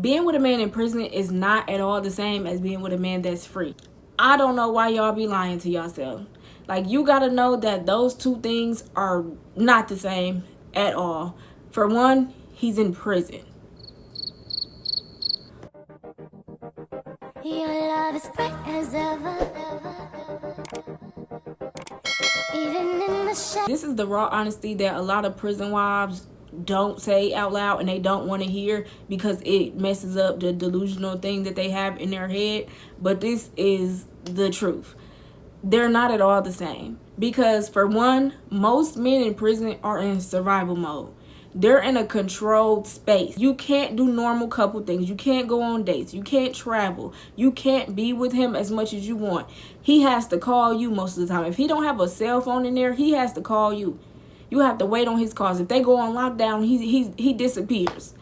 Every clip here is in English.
Being with a man in prison is not at all the same as being with a man that's free. I don't know why y'all be lying to yourself. Like, you gotta know that those two things are not the same at all. For one, he's in prison. Your love is bright as ever. Even in the this is the raw honesty that a lot of prison wives don't say out loud, and they don't want to hear because it messes up the delusional thing that they have in their head. But this is the truth. They're not at all the same. Because for one, most men in prison are in survival mode. They're in a controlled space. You can't do normal couple things. You can't go on dates. You can't travel. You can't be with him as much as you want. He has to call you most of the time. If he don't have a cell phone in there, he has to call you. You have to wait on his calls. If they go on lockdown, he disappears.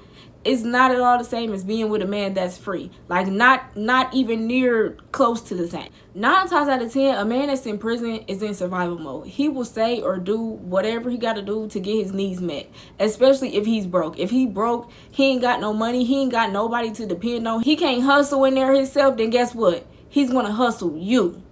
It's not at all the same as being with a man that's free. Like, not even near close to the same. 9 times out of 10, a man that's in prison is in survival mode. He will say or do whatever he got to do to get his needs met, especially if he's broke. If he broke, he ain't got no money, he ain't got nobody to depend on, he can't hustle in there himself, then guess what? He's going to hustle you.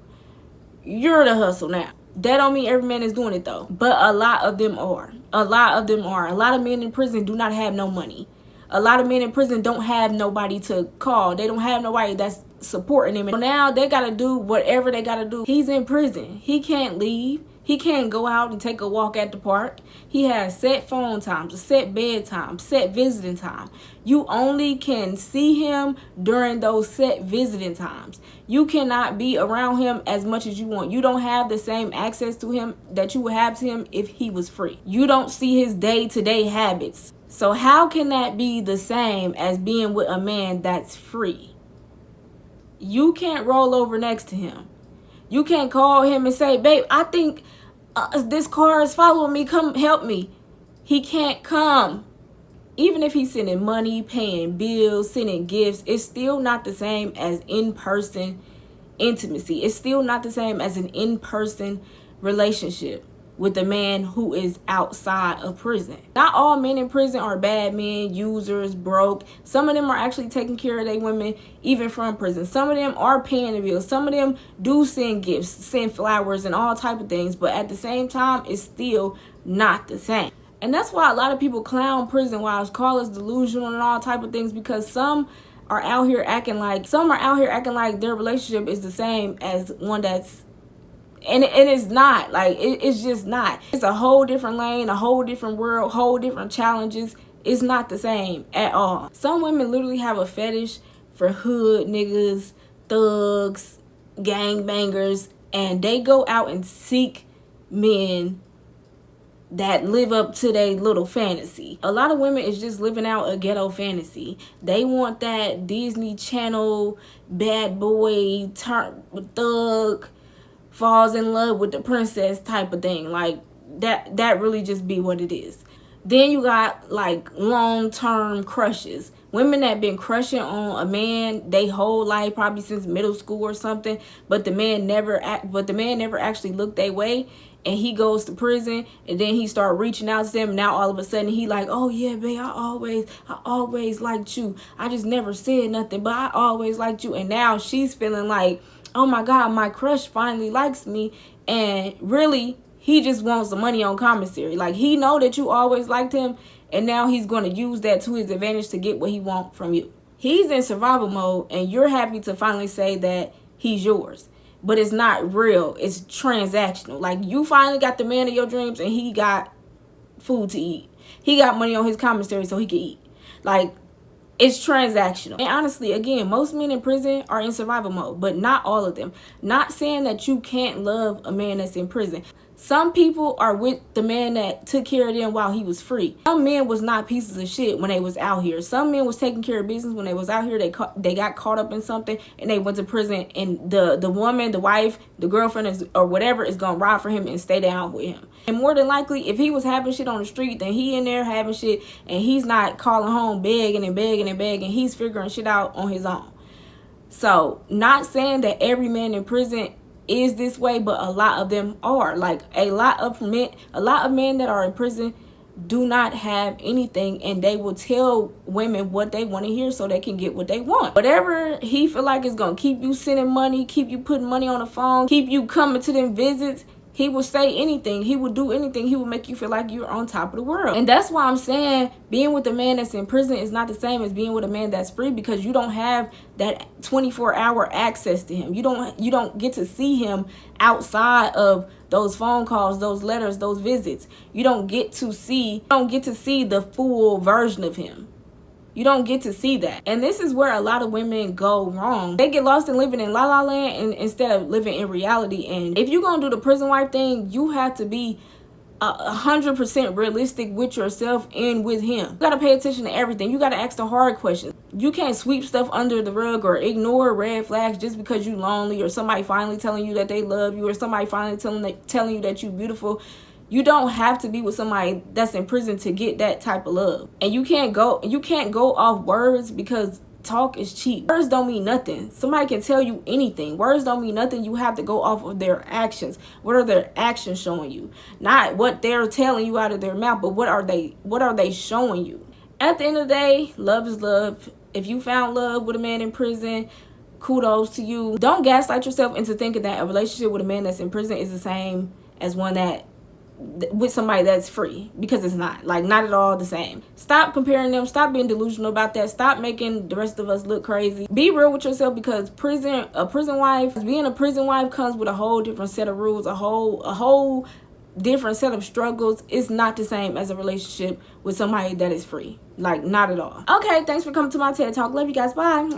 You're the hustle now. That don't mean every man is doing it, though. But a lot of them are. A lot of them are. A lot of men in prison do not have no money. A lot of men in prison don't have nobody to call. They don't have nobody that's supporting them. So now they got to do whatever they got to do. He's in prison. He can't leave. He can't go out and take a walk at the park. He has set phone times, a set bedtime, set visiting time. You only can see him during those set visiting times. You cannot be around him as much as you want. You don't have the same access to him that you would have to him if he was free. You don't see his day-to-day habits. So how can that be the same as being with a man that's free? You can't roll over next to him. You can't call him and say, babe, I think this car is following me. Come help me. He can't come. Even if he's sending money, paying bills, sending gifts, it's still not the same as in-person intimacy. It's still not the same as an in-person relationship with a man who is outside of prison. Not all men in prison are bad men, users, broke. Some of them are actually taking care of their women even from prison. Some of them are paying the bills. Some of them do send gifts, send flowers and all type of things. But at the same time, it's still not the same. And that's why a lot of people clown prison wives, call us delusional and all type of things, because some are out here acting like their relationship is the same as one that's and it's not. Like, it's just not. It's a whole different lane, a whole different world, whole different challenges. It's not the same at all. Some women literally have a fetish for hood niggas, thugs, gangbangers, and they go out and seek men that live up to their little fantasy. A lot of women is just living out a ghetto fantasy. They want that Disney Channel bad boy thug falls in love with the princess type of thing. Like, that really just be what it is. Then you got like long-term crushes. Women that been crushing on a man they whole life, probably since middle school or something, but the man never actually looked their way, and he goes to prison, and then he start reaching out to them. Now all of a sudden he like, oh yeah, babe, I always liked you. I just never said nothing, but I always liked you. And now she's feeling like, oh my God, my crush finally likes me. And really, he just wants the money on commissary. Like, he know that you always liked him, and now he's going to use that to his advantage to get what he wants from you. He's in survival mode, and you're happy to finally say that he's yours. But it's not real. It's transactional. Like, you finally got the man of your dreams, and he got food to eat. He got money on his commissary so he can eat. Like, it's transactional. And honestly, again, most men in prison are in survival mode, but not all of them. Not saying that you can't love a man that's in prison. Some people are with the man that took care of them while he was free. Some men was not pieces of shit when they was out here. Some men was taking care of business when they was out here. They got caught up in something and they went to prison, and the woman, the wife, the girlfriend or whatever is gonna ride for him and stay down with him. And more than likely, if he was having shit on the street, then he in there having shit, and he's not calling home begging and begging and begging. He's figuring shit out on his own. So, not saying that every man in prison is this way, but a lot of them are. Like, a lot of men that are in prison do not have anything, and they will tell women what they want to hear so they can get what they want. Whatever he feel like is gonna keep you sending money, keep you putting money on the phone, keep you coming to them visits, he will say anything. He will do anything. He will make you feel like you're on top of the world. And that's why I'm saying being with a man that's in prison is not the same as being with a man that's free, because you don't have that 24-hour access to him. You don't get to see him outside of those phone calls, those letters, those visits. You don't get to see the full version of him. You don't get to see that. And this is where a lot of women go wrong. They get lost in living in la la land instead of living in reality. And if you're gonna do the prison wife thing, you have to be 100% realistic with yourself and with him. You gotta pay attention to everything. You gotta ask the hard questions. You can't sweep stuff under the rug or ignore red flags just because you're lonely, or somebody finally telling you that they love you, or somebody finally telling you that you're beautiful. You don't have to be with somebody that's in prison to get that type of love. And you can't go off words, because talk is cheap. Words don't mean nothing. Somebody can tell you anything. Words don't mean nothing. You have to go off of their actions. What are their actions showing you? Not what they're telling you out of their mouth, but what are they showing you? At the end of the day, love is love. If you found love with a man in prison, kudos to you. Don't gaslight yourself into thinking that a relationship with a man that's in prison is the same as one that with somebody that's free, because it's not. Like, not at all the same. Stop comparing them. Stop being delusional about that. Stop making the rest of us look crazy. Be real with yourself, because being a prison wife comes with a whole different set of rules, a whole different set of struggles. It's not the same as a relationship with somebody that is free. Like, not at all. Okay, thanks for coming to my TED Talk. Love you guys. Bye.